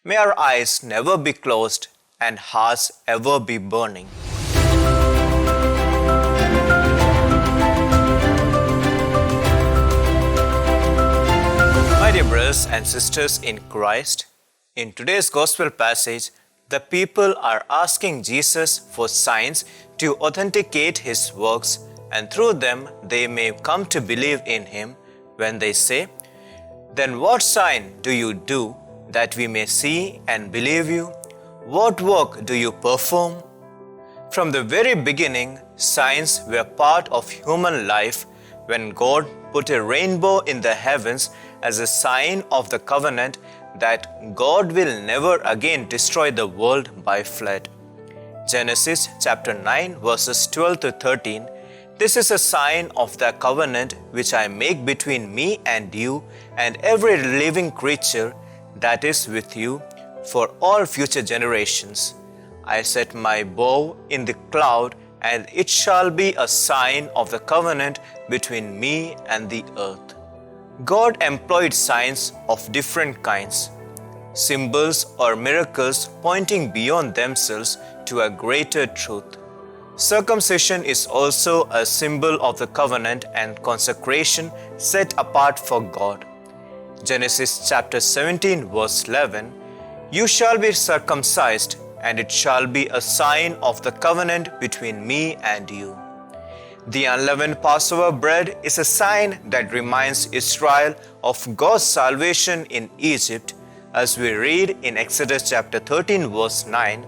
May our eyes never be closed and hearts ever be burning. My dear brothers and sisters in Christ, in today's Gospel passage, the people are asking Jesus for signs to authenticate his works, and through them they may come to believe in him when they say, "Then what sign do you do that we may see and believe you? What work do you perform?" From the very beginning, signs were part of human life when God put a rainbow in the heavens as a sign of the covenant that God will never again destroy the world by flood. Genesis chapter 9 verses 12 to 13. This is a sign of the covenant which I make between me and you and every living creature that is with you for all future generations. I set my bow in the cloud, and it shall be a sign of the covenant between me and the earth. God employed signs of different kinds, symbols or miracles pointing beyond themselves to a greater truth. Circumcision is also a symbol of the covenant and consecration set apart for God. Genesis chapter 17 verse 11, "You shall be circumcised, and it shall be a sign of the covenant between me and you." The unleavened Passover bread is a sign that reminds Israel of God's salvation in Egypt, as we read in Exodus chapter 13 verse 9,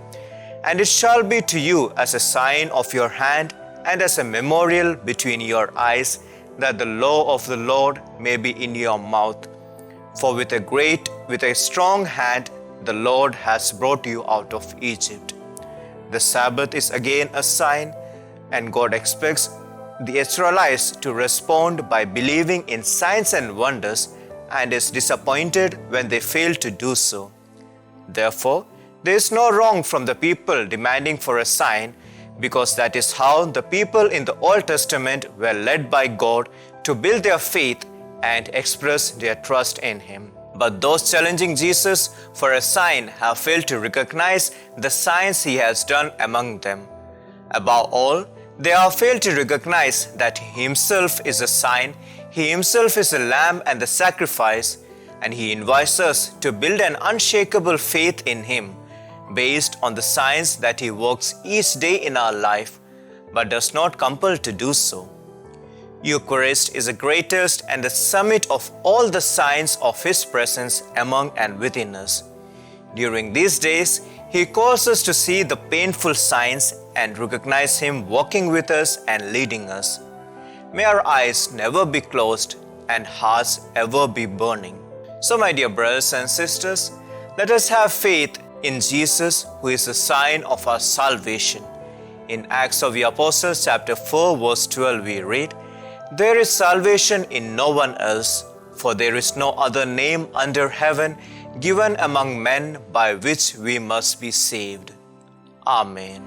"And it shall be to you as a sign of your hand and as a memorial between your eyes, that the law of the Lord may be in your mouth. For with a strong hand the Lord has brought you out of Egypt." The Sabbath is again a sign, and God expects the Israelites to respond by believing in signs and wonders, and is disappointed when they fail to do so. Therefore, there is no wrong from the people demanding for a sign, because that is how the people in the Old Testament were led by God to build their faith and express their trust in him. But those challenging Jesus for a sign have failed to recognize the signs he has done among them. Above all, they have failed to recognize that he himself is a sign, he himself is the lamb and the sacrifice, and he invites us to build an unshakable faith in him based on the signs that he works each day in our life, but does not compel to do so. Eucharist is the greatest and the summit of all the signs of his presence among and within us. During these days, he calls us to see the painful signs and recognize him walking with us and leading us. May our eyes never be closed and hearts ever be burning. So, my dear brothers and sisters, let us have faith in Jesus, who is the sign of our salvation. In Acts of the Apostles chapter 4 verse 12 we read, "There is salvation in no one else, for there is no other name under heaven given among men by which we must be saved." Amen.